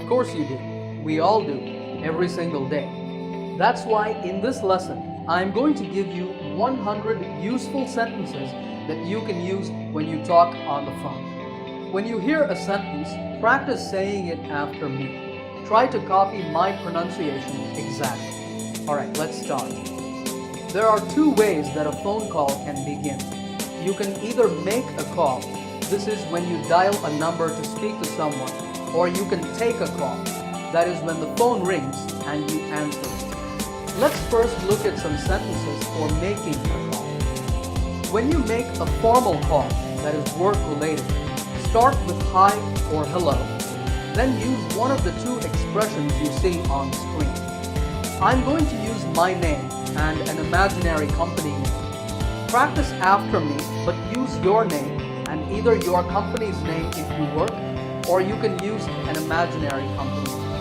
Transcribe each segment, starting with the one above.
Of course you do. We all do, every single day. That's why in this lesson, I'm going to give you 100 useful sentences that you can use when you talk on the phone. When you hear a sentence, practice saying it after me. Try to copy my pronunciation exactly. Alright, let's start. There are two ways that a phone call can begin. You can either make a call. This is when you dial a number to speak to someone. Or you can take a call. That is when the phone rings and you answer it. Let's first look at some sentences for making a call. When you make a formal call that is work-related, start with hi or hello. Then use one of the two expressions you see on the screen. I'm going to use my name and an imaginary company name. Practice after me, but use your name and either your company's name if you work, or you can use an imaginary company name.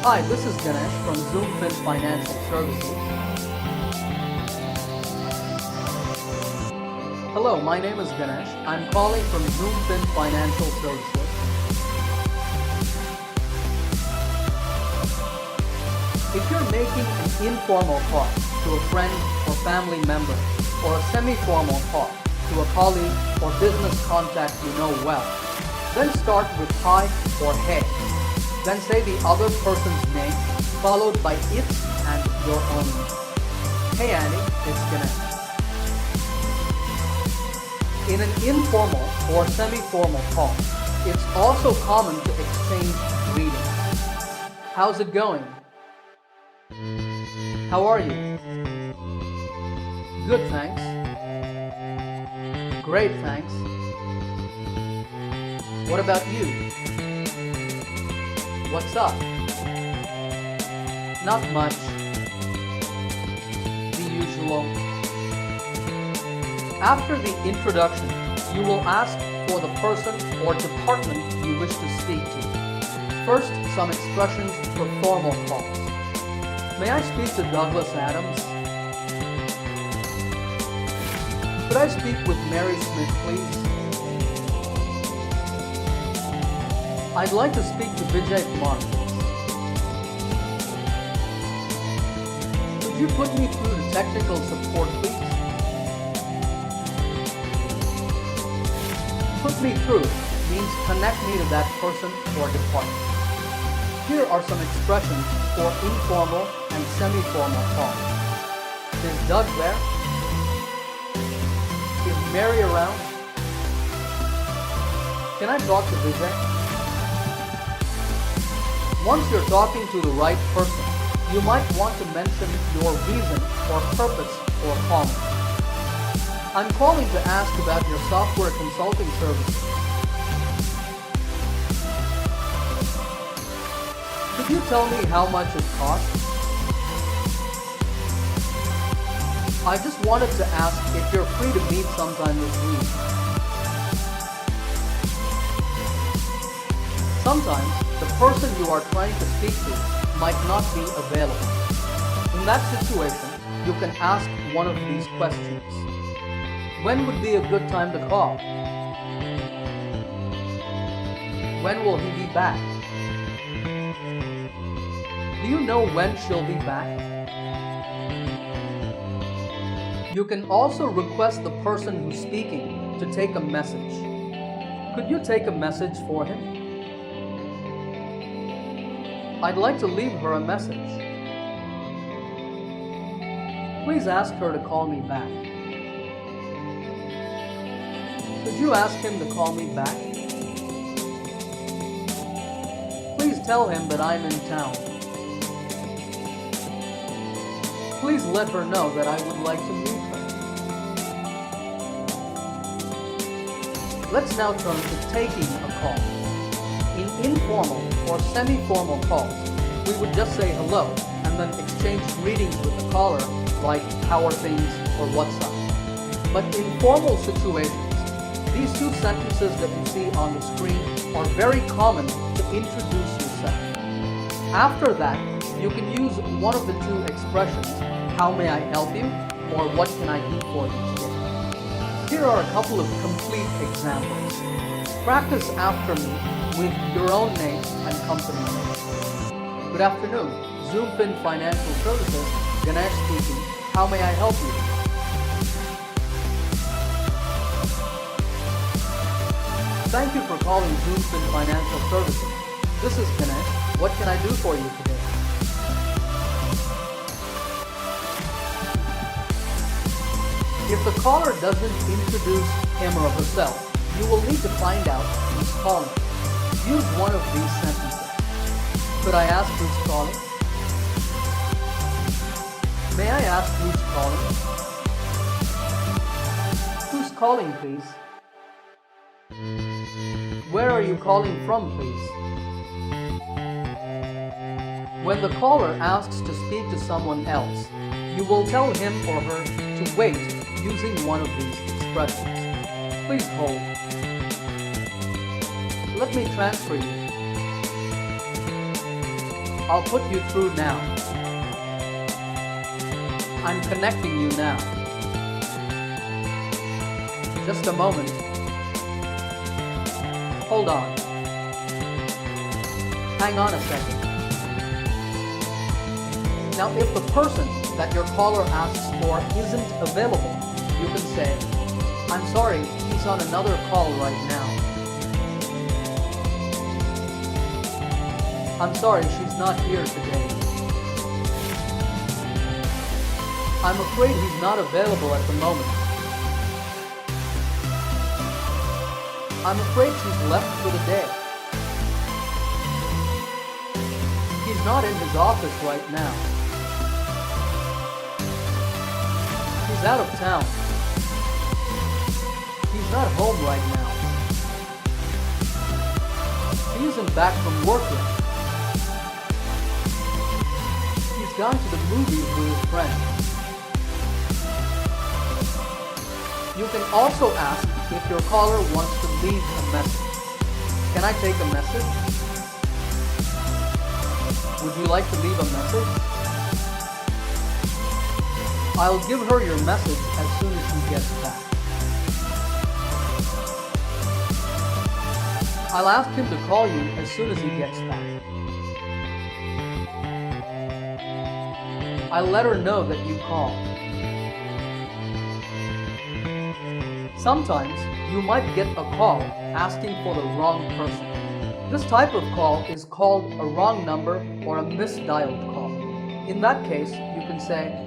Hi, this is Ganesh from ZoomFin Financial Services. Hello, my name is Ganesh. I'm calling from ZoomFin Financial Services. If you're making an informal call to a friend or family member, or a semi-formal call to a colleague or business contact you know well, then start with hi or hey. Then say the other person's name, followed by its and your own name. Hey Annie, it's Ganesh. In an informal or semi-formal call, it's also common to exchange greetings. How's it going? How are you? Good, thanks. Great, thanks. What about you? What's up? Not much. The usual. After the introduction, you will ask for the person or department you wish to speak to. First, some expressions for formal calls. May I speak to Douglas Adams? Could I speak with Mary Smith, please? I'd like to speak to Vijay Kumar. Could you put me through to technical support, please? Put me through means connect me to that person or department. Here are some expressions for informal and semi-formal calls. Is Doug there? Is Mary around? Can I talk to Vijay? Once you're talking to the right person, you might want to mention your reason or purpose for calling. I'm calling to ask about your software consulting services. Could you tell me how much it costs? I just wanted to ask if you're free to meet sometime this week. Sometimes, the person you are trying to speak to might not be available. In that situation, you can ask one of these questions. When would be a good time to call? When will he be back? Do you know when she'll be back? You can also request the person who's speaking to take a message. Could you take a message for him? I'd like to leave her a message. Please ask her to call me back. Could you ask him to call me back? Please tell him that I'm in town. Please let her know that I would like to meet her. Let's now turn to taking a call. In informal or semi-formal calls, we would just say hello and then exchange greetings with the caller like how are things or what's up. But in formal situations, these two sentences that you see on the screen are very common to introduce yourself. After that, you can use one of the two expressions, how may I help you, or what can I do for you today. Here are a couple of complete examples. Practice after me with your own name and company name. Good afternoon. ZoomFin Financial Services, Ganesh speaking. How may I help you? Thank you for calling ZoomFin Financial Services. This is Ganesh. What can I do for you today? If the caller doesn't introduce him or herself, you will need to find out who's calling. Use one of these sentences. Could I ask who's calling? May I ask who's calling? Who's calling, please? Where are you calling from, please? When the caller asks to speak to someone else, you will tell him or her to wait using one of these expressions. Please hold. Let me transfer you. I'll put you through now. I'm connecting you now. Just a moment. Hold on. Hang on a second. Now, if the person that your caller asks for isn't available, you can say, I'm sorry, he's on another call right now. I'm sorry, she's not here today. I'm afraid he's not available at the moment. I'm afraid she's left for the day. He's not in his office right now. He's out of town. He's not home right now. He isn't back from work yet. He's gone to the movies with his friends. You can also ask if your caller wants to leave a message. Can I take a message? Would you like to leave a message? I'll give her your message as soon as she gets back. I'll ask him to call you as soon as he gets back. I'll let her know that you called. Sometimes you might get a call asking for the wrong person. This type of call is called a wrong number or a misdialed call. In that case, you can say,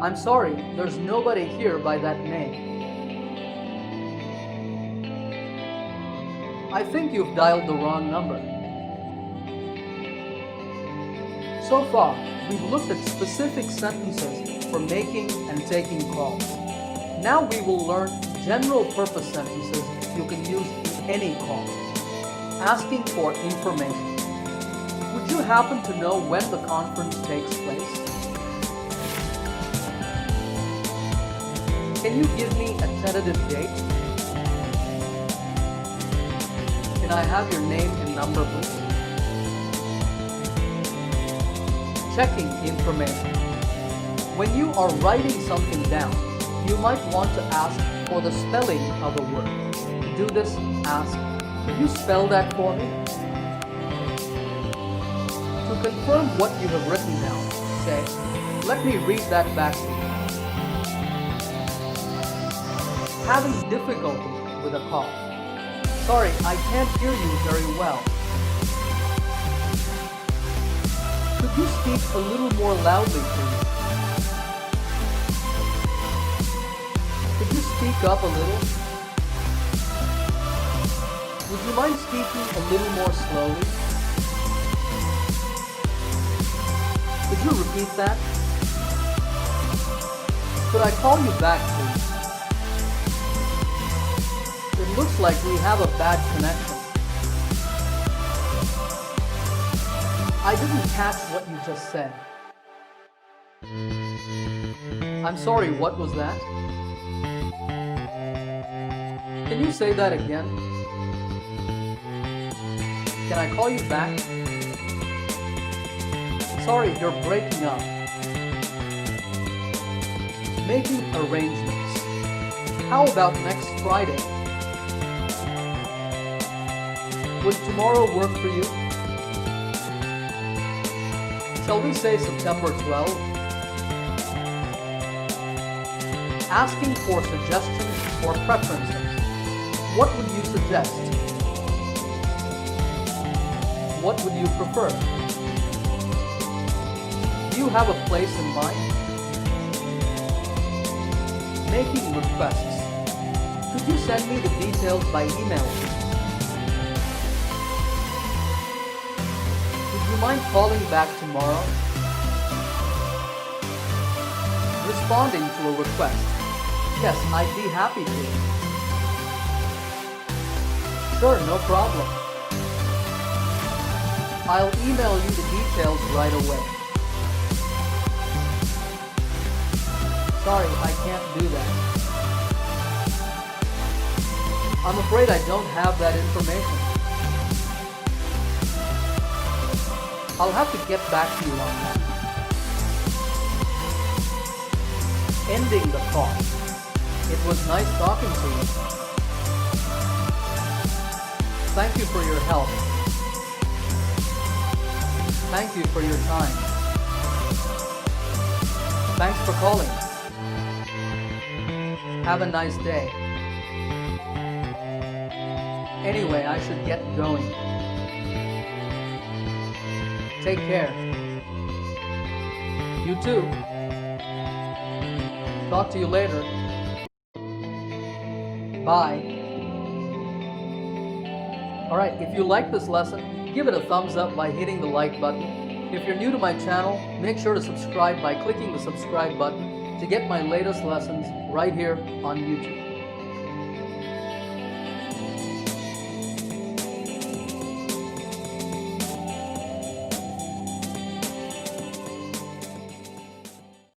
I'm sorry, there's nobody here by that name. I think you've dialed the wrong number. So far, we've looked at specific sentences for making and taking calls. Now we will learn general purpose sentences you can use in any call. Asking for information. Would you happen to know when the conference takes place? Can you give me a tentative date? Can I have your name and number, please? Checking information. When you are writing something down, you might want to ask for the spelling of a word. To do this, ask, could you spell that for me? To confirm what you have written down, say, let me read that back to you. Having difficulty with a call. Sorry, I can't hear you very well. Could you speak a little more loudly, please? Could you speak up a little? Would you mind speaking a little more slowly? Could you repeat that? Could I call you back, please? It looks like we have a bad connection. I didn't catch what you just said. I'm sorry, what was that? Can you say that again? Can I call you back? Sorry, you're breaking up. Making arrangements. How about next Friday? Would tomorrow work for you? Shall we say September 12th? Asking for suggestions or preferences. What would you suggest? What would you prefer? Do you have a place in mind? Making requests. Could you send me the details by email? Would you mind calling back tomorrow? Responding to a request. Yes, I'd be happy to. Sure, no problem. I'll email you the details right away. Sorry, I can't do that. I'm afraid I don't have that information. I'll have to get back to you on that. Ending the call. It was nice talking to you. Thank you for your help. Thank you for your time. Thanks for calling. Have a nice day. Anyway, I should get going. Take care. You too. Talk to you later. Bye. Alright, if you like this lesson, give it a thumbs up by hitting the like button. If you're new to my channel, make sure to subscribe by clicking the subscribe button to get my latest lessons right here on YouTube.